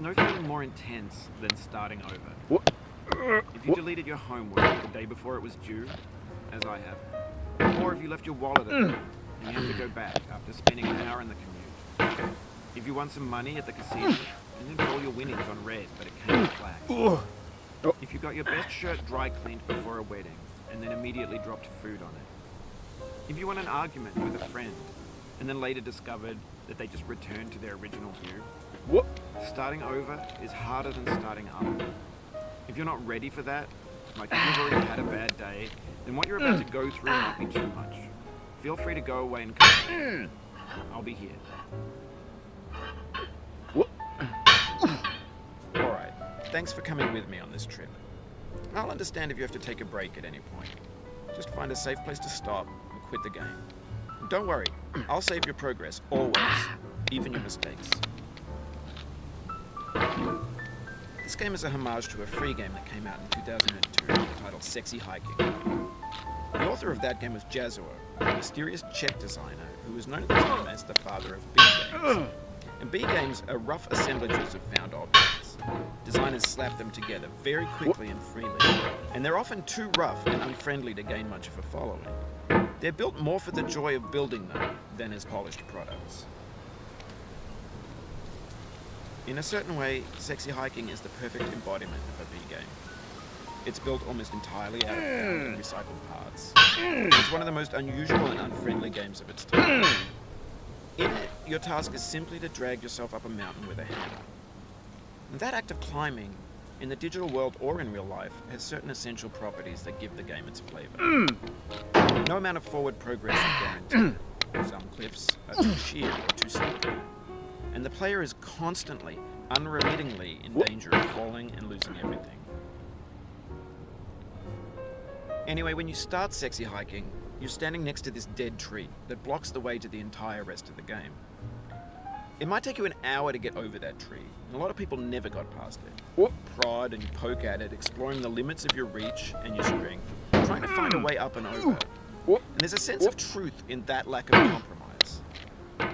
There's no feeling more intense than starting over. What? If you deleted your homework the day before it was due, as I have, or if you left your wallet at home and you have to go back after spending an hour in the commute. If you won some money at the casino and then put all your winnings on red, but it came out black. If you got your best shirt dry cleaned before a wedding and then immediately dropped food on it. If you won an argument with a friend and then later discovered that they just returned to their original view. What? Starting over is harder than starting up. If you're not ready for that, like if you've already had a bad day, then what you're about to go through might be too much. Feel free to go away and come. I'll be here. What? Alright, thanks for coming with me on this trip. I'll understand if you have to take a break at any point. Just find a safe place to stop and quit the game. And don't worry, I'll save your progress, always, even your mistakes. This game is a homage to a free game that came out in 2002 titled Sexy Hiking. The author of that game was Jazzuo, a mysterious Czech designer who was known at the time as the father of B games. And B games are rough assemblages of found objects. Designers slap them together very quickly and freely, and they're often too rough and unfriendly to gain much of a following. They're built more for the joy of building them than as polished products. In a certain way, Sexy Hiking is the perfect embodiment of a B game. It's built almost entirely out of found and recycled parts. It's one of the most unusual and unfriendly games of its time. In it, your task is simply to drag yourself up a mountain with a hammer. And that act of climbing, in the digital world or in real life, has certain essential properties that give the game its flavor. No amount of forward progress is guaranteed. Some cliffs are too sheer or too steep. And the player is constantly, unremittingly in danger of falling and losing everything. Anyway, when you start Sexy Hiking, you're standing next to this dead tree that blocks the way to the entire rest of the game. It might take you an hour to get over that tree, and a lot of people never got past it. Prod and poke at it, exploring the limits of your reach and your strength, trying to find a way up and over. And there's a sense of truth in that lack of compromise.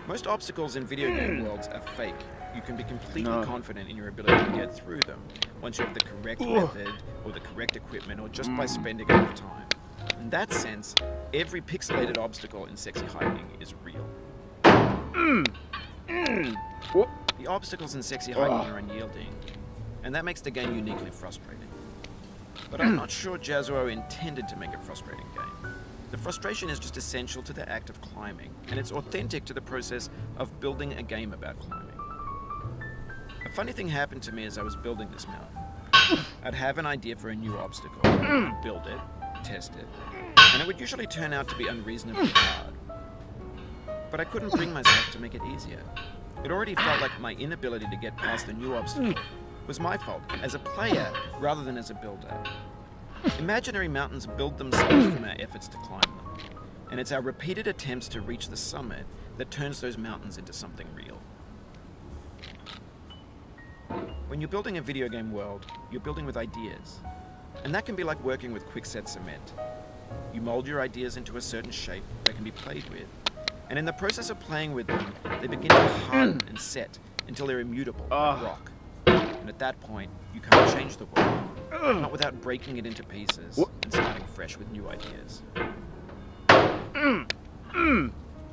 Most obstacles in video game worlds are fake. You can be completely confident in your ability to get through them once you have the correct method or the correct equipment or just by spending enough time. In that sense, every pixelated obstacle in Sexy Hiking is real. The obstacles in Sexy Hiking are unyielding, and that makes the game uniquely frustrating. But I'm not sure Jazzuo intended to make a frustrating game. The frustration is just essential to the act of climbing, and it's authentic to the process of building a game about climbing. A funny thing happened to me as I was building this mountain. I'd have an idea for a new obstacle, build it, test it, and it would usually turn out to be unreasonably hard. But I couldn't bring myself to make it easier. It already felt like my inability to get past the new obstacle was my fault, as a player rather than as a builder. Imaginary mountains build themselves from our efforts to climb them, and it's our repeated attempts to reach the summit that turns those mountains into something real. When you're building a video game world, you're building with ideas, and that can be like working with quickset cement. You mold your ideas into a certain shape that can be played with, and in the process of playing with them, they begin to harden and set until they're immutable, like rock. And at that point, you can't change the world, not without breaking it into pieces and starting fresh with new ideas.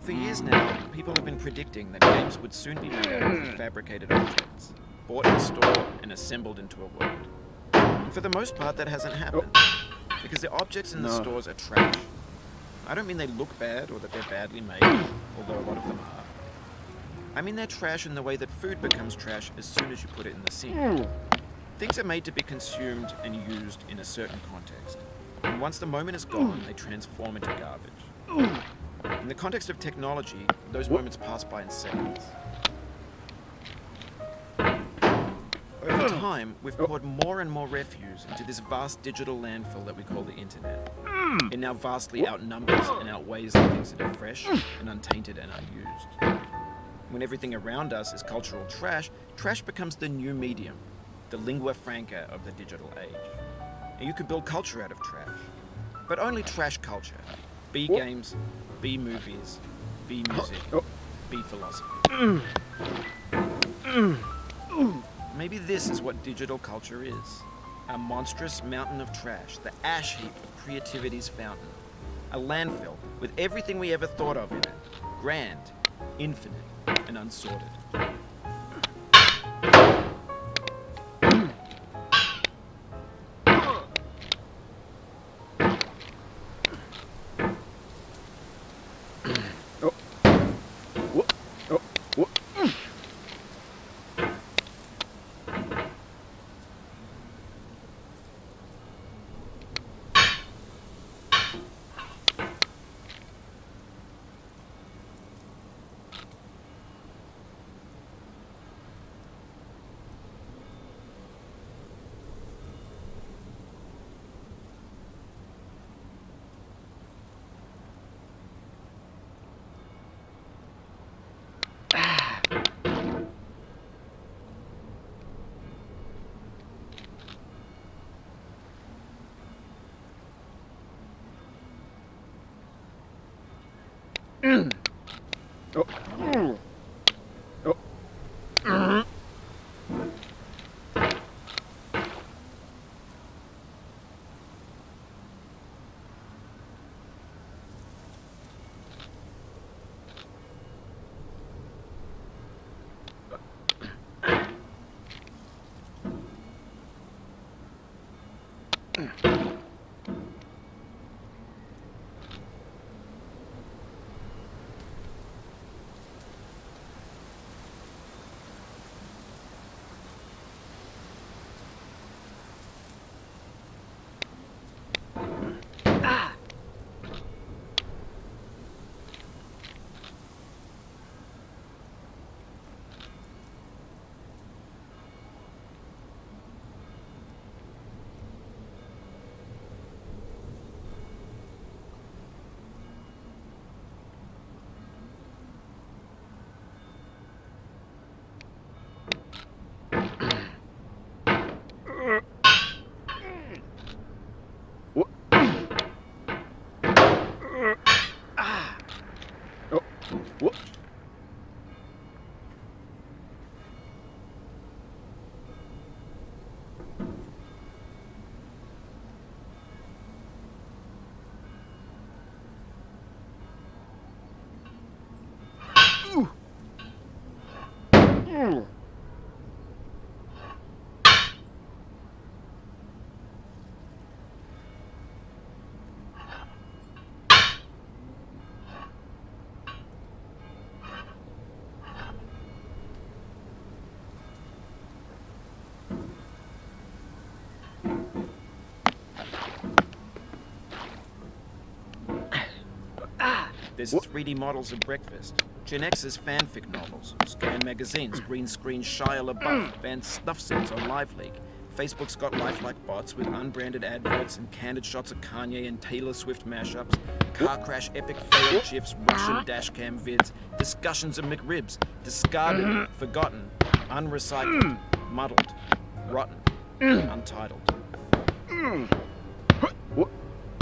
For years now, people have been predicting that games would soon be made out of prefabricated objects, bought in a store and assembled into a world. And for the most part, that hasn't happened, because the objects in the stores are trash. I don't mean they look bad or that they're badly made, although a lot of them are. I mean they're trash in the way that food becomes trash as soon as you put it in the sink. Things are made to be consumed and used in a certain context. And once the moment is gone, they transform into garbage. In the context of technology, those moments pass by in seconds. Over time, we've poured more and more refuse into this vast digital landfill that we call the internet. It now vastly outnumbers and outweighs the things that are fresh and untainted and unused. When everything around us is cultural trash, trash becomes the new medium, the lingua franca of the digital age. And you can build culture out of trash. But only trash culture. B games, B movies, B music, B philosophy. Maybe this is what digital culture is. A monstrous mountain of trash, the ash heap of creativity's fountain. A landfill with everything we ever thought of in it. Grand, infinite, and unsorted. There's 3D models of breakfast, Gen X's fanfic novels, Scan magazines, green screen Shia LaBeouf, banned snuff scenes on LiveLeak. Facebook's got lifelike bots with unbranded adverts and candid shots of Kanye and Taylor Swift mashups, car crash epic fail gifs, Russian dashcam vids, discussions of McRibs, discarded, forgotten, unrecycled, muddled, rotten, untitled.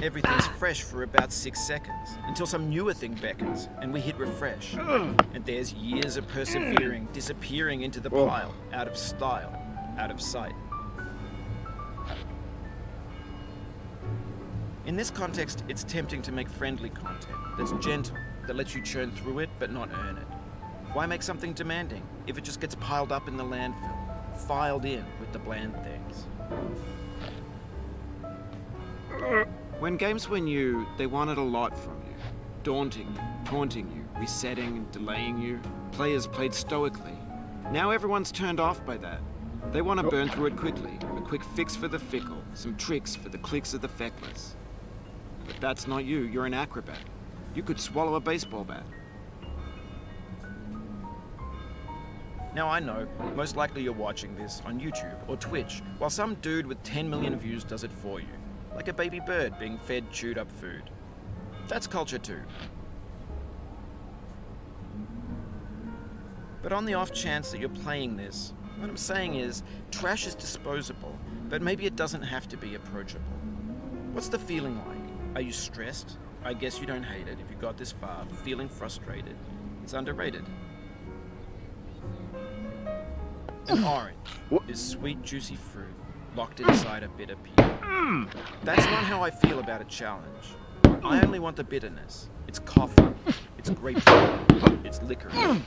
Everything's fresh for about 6 seconds, until some newer thing beckons, and we hit refresh. And there's years of persevering, disappearing into the pile, out of style, out of sight. In this context, it's tempting to make friendly content that's gentle, that lets you churn through it but not earn it. Why make something demanding if it just gets piled up in the landfill, filed in with the bland things? When games were new, they wanted a lot from you. Daunting you, taunting you, resetting and delaying you. Players played stoically. Now everyone's turned off by that. They want to burn through it quickly. A quick fix for the fickle, some tricks for the clicks of the feckless. But that's not you, you're an acrobat. You could swallow a baseball bat. Now I know, most likely you're watching this on YouTube or Twitch, while some dude with 10 million views does it for you. Like a baby bird being fed chewed up food. That's culture too. But on the off chance that you're playing this, what I'm saying is, trash is disposable, but maybe it doesn't have to be approachable. What's the feeling like? Are you stressed? I guess you don't hate it if you got this far, feeling frustrated. It's underrated. An orange is sweet, juicy fruit locked inside a bitter peel. That's not how I feel about a challenge. I only want the bitterness. It's coffee. It's grapefruit. It's licorice.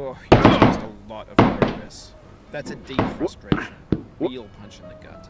Oh, you caused a lot of progress. That's a deep frustration. A real punch in the gut.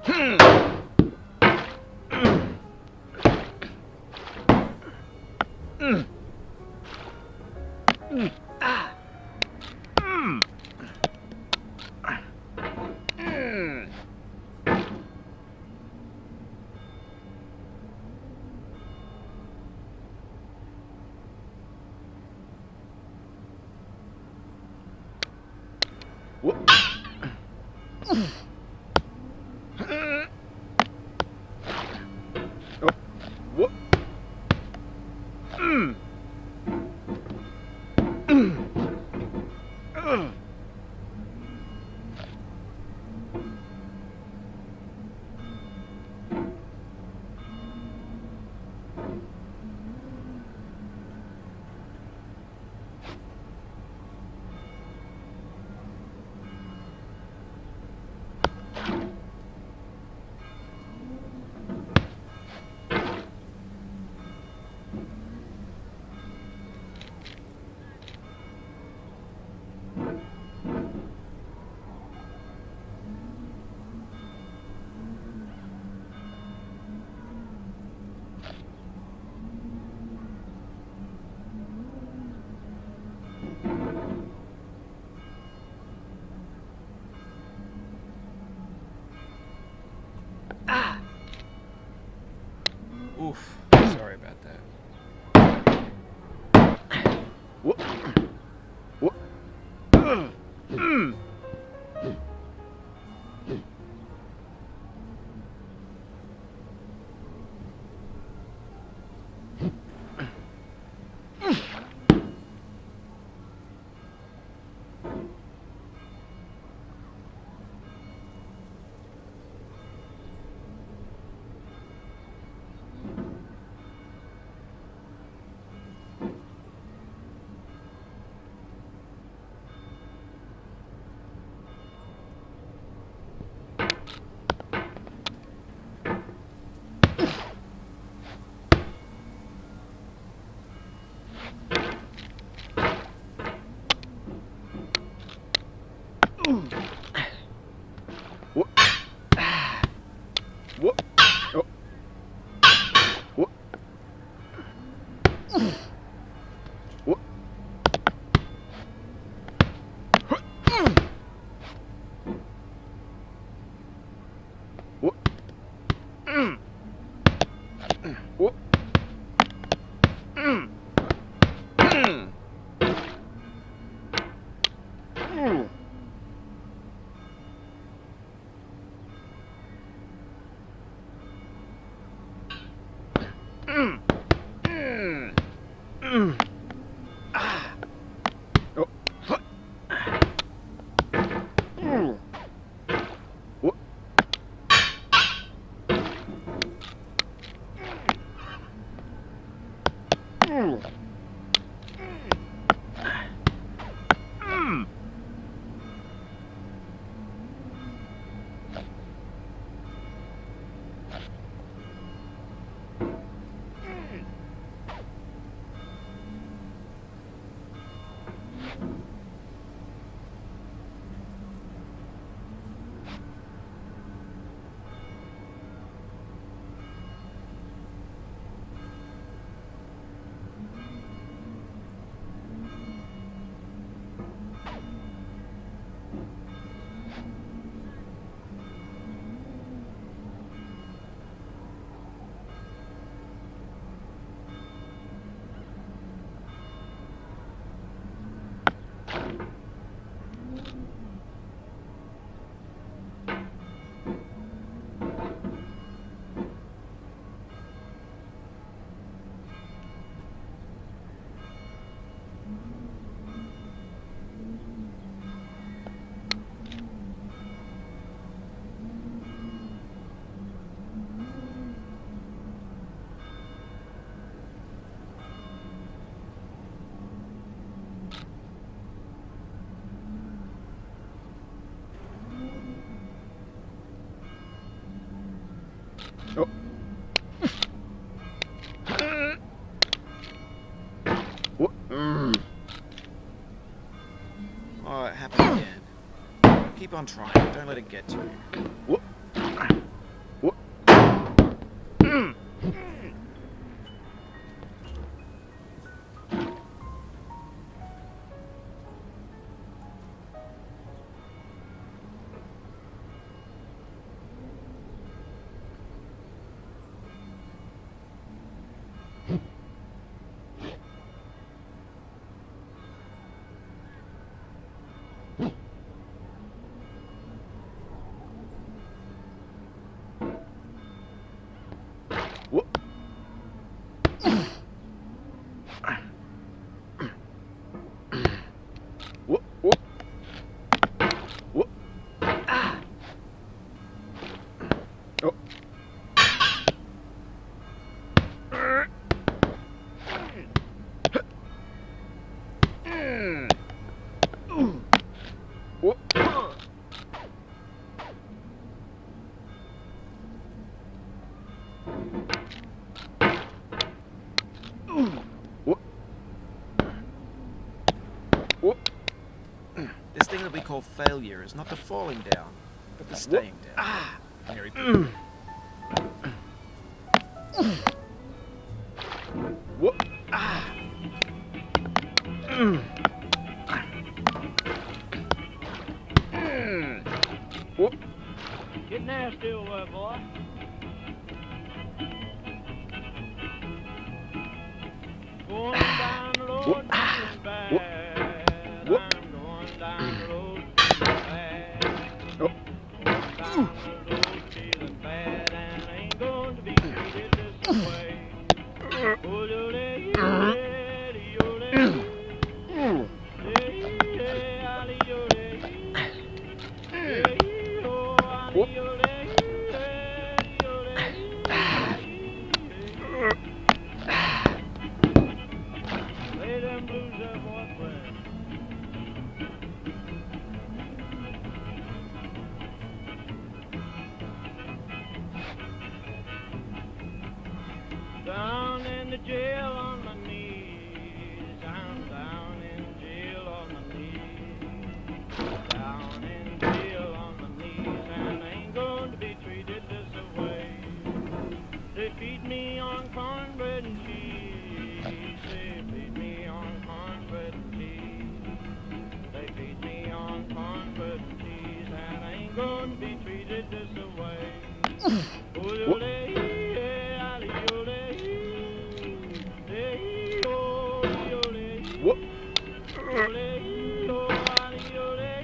Oof. Sorry about that. Oh, it happened again. Keep on trying. Don't let it get to you. This thing that we call failure is not the falling down, but the staying down. Very good. Get nasty over, boy. Going down the road, feeling bad. I'm going down the road, feeling bad. Going down the road, feeling bad, and I ain't going to be treated this way. Oh, yo-lay, yo-lay, yo-lay. Hey, Ali, yo-lay. Hey, oh, Ali, yo-lay, yo-lay. Lay them blues up, boyfriend. Down in the jail on my knees. I'm down in jail on my knees. Down in jail on my knees, and I ain't going to be treated this way. They feed me on cornbread and cheese. They feed me on cornbread and cheese. They feed me on cornbread and cheese, and I ain't going to be treated this way. Oh, yo-lay, yeah, Ali, yo-lay. Hey, oh, yo-lay. Yo-lay, oh, Ali, yo-lay.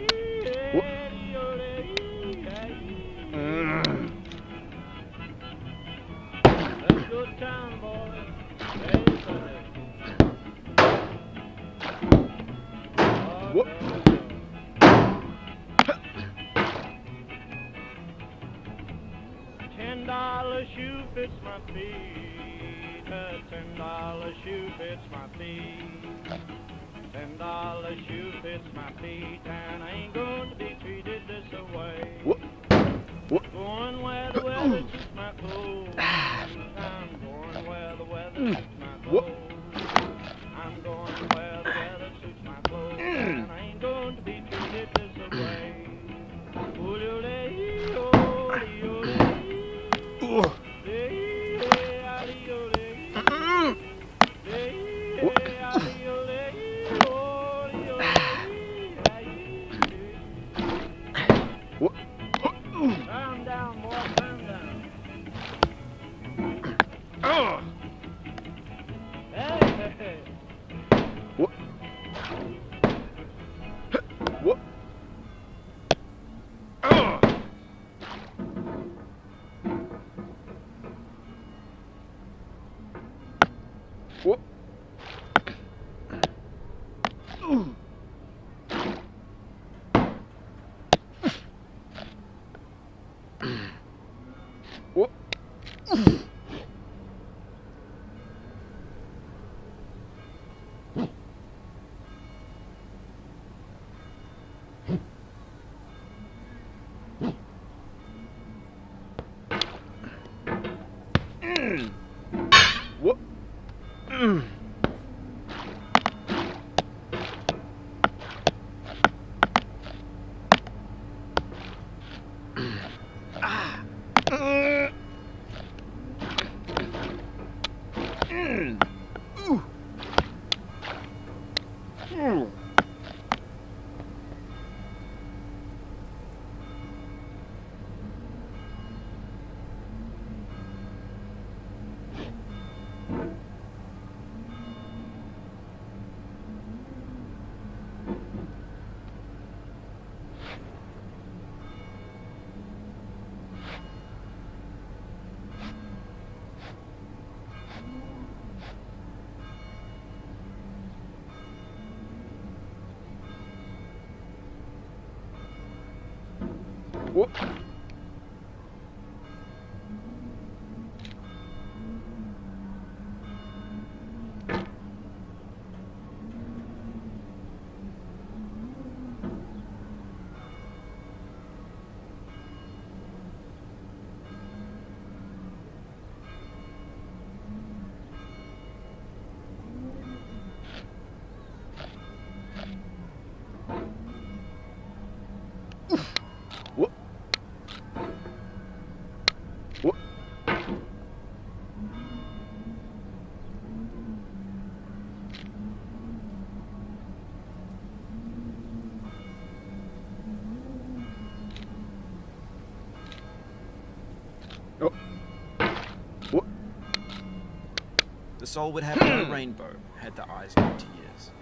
Whoop. $10 shoe fits my feet. A $10 shoe fits my feet. $10 shoe fits my feet, and I ain't going to be treated this away. Whoop. Whoop. Going where the weather suits my clothes. I'm going where the weather suits my Whoop. clothes. I'm going where the weather suits my clothes, and I ain't going to be treated this away. Calm down, boy, calm down. Hey. Whoop. Whoop. Whoop. Whoop. Whoop. Whoop. Whoop. Whoop. Oh. Whoop. The soul would have no rainbow had the eyes no tears.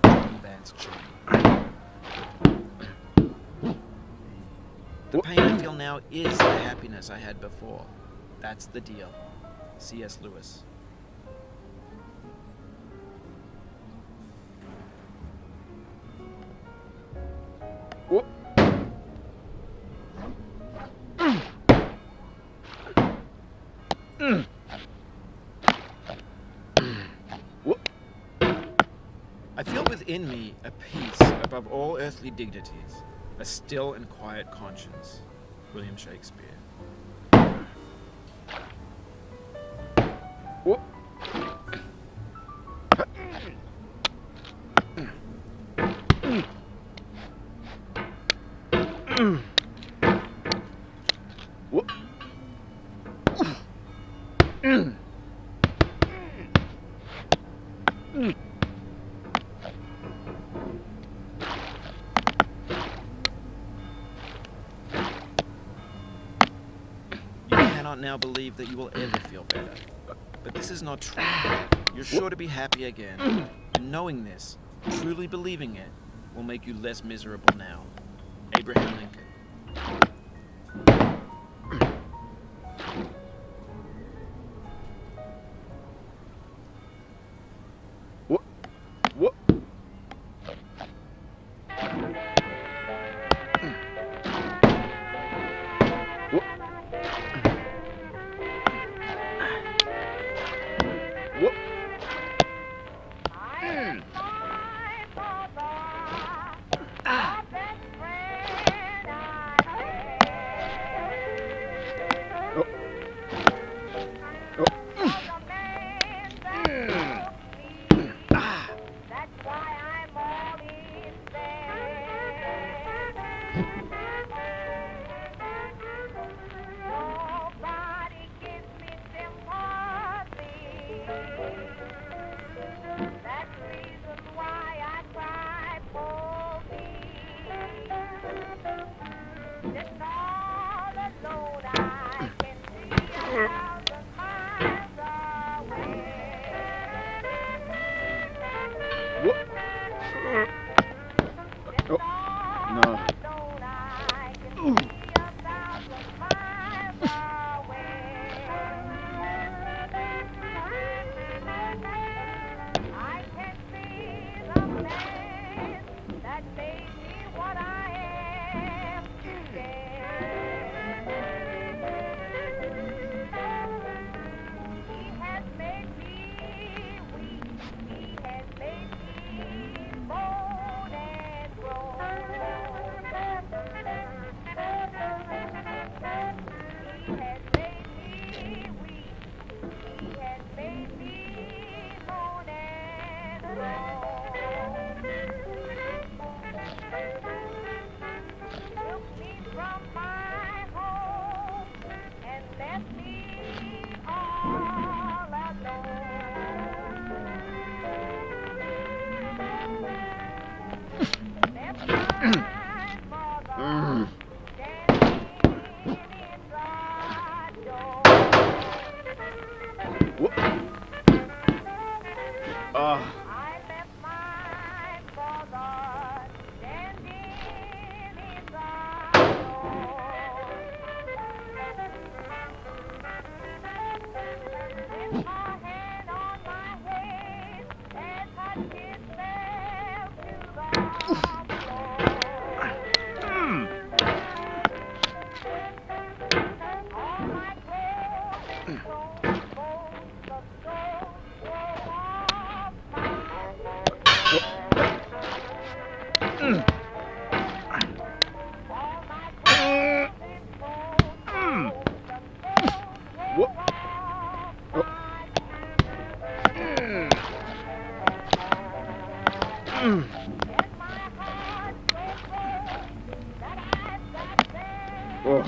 John Vance Cheney. The pain I feel now is the happiness I had before. That's the deal. C.S. Lewis. Whoop. Whoop. I feel within me a peace above all earthly dignities, a still and quiet conscience. William Shakespeare. Whoop. Whoop. You cannot now believe that you will ever feel better. But this is not true. You're sure to be happy again. And knowing this, truly believing it, will make you less miserable now. Abraham Lincoln. Whoop. Whoop. Nobody gives me sympathy. That's the reason why I cry for me. Just all alone I can see 1,000 miles away. Whoop. Just Oh, all no. alone I can see 1,000 miles away. I can see the man that made me what I am today. He has made me weak. He has made me bold and grown. He has made me weak. He has made me moan and took me from my home and left me all alone. Left my mother standing in the door. Whoop. Ah. I left my mother standing in the door. With her hand on my head as her kiss fell to the floor. All my clothes and stones, bones of stone, roll off my all my clothes and stones, bones of stone, Whoop. roll off Oh. my Mm. and my heart so cold that I've got them Oh.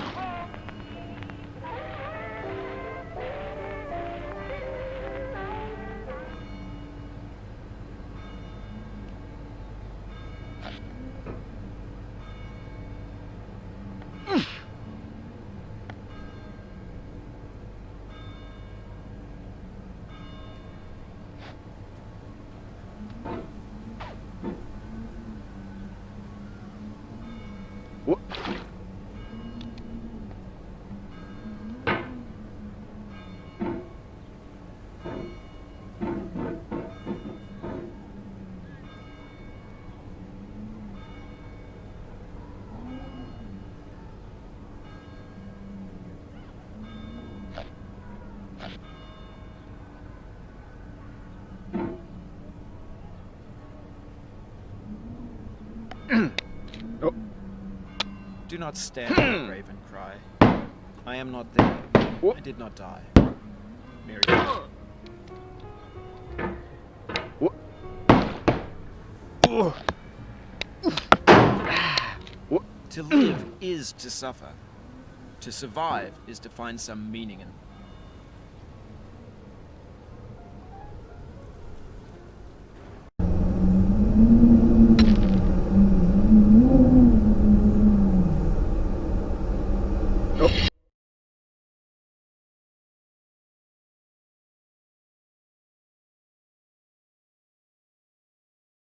Whoop. Oh. Do not stand in the grave and cry. I am not there. Whoop. I did not die. Mary. Whoop. Oh. Whoop. To live is to suffer. To survive is to find some meaning in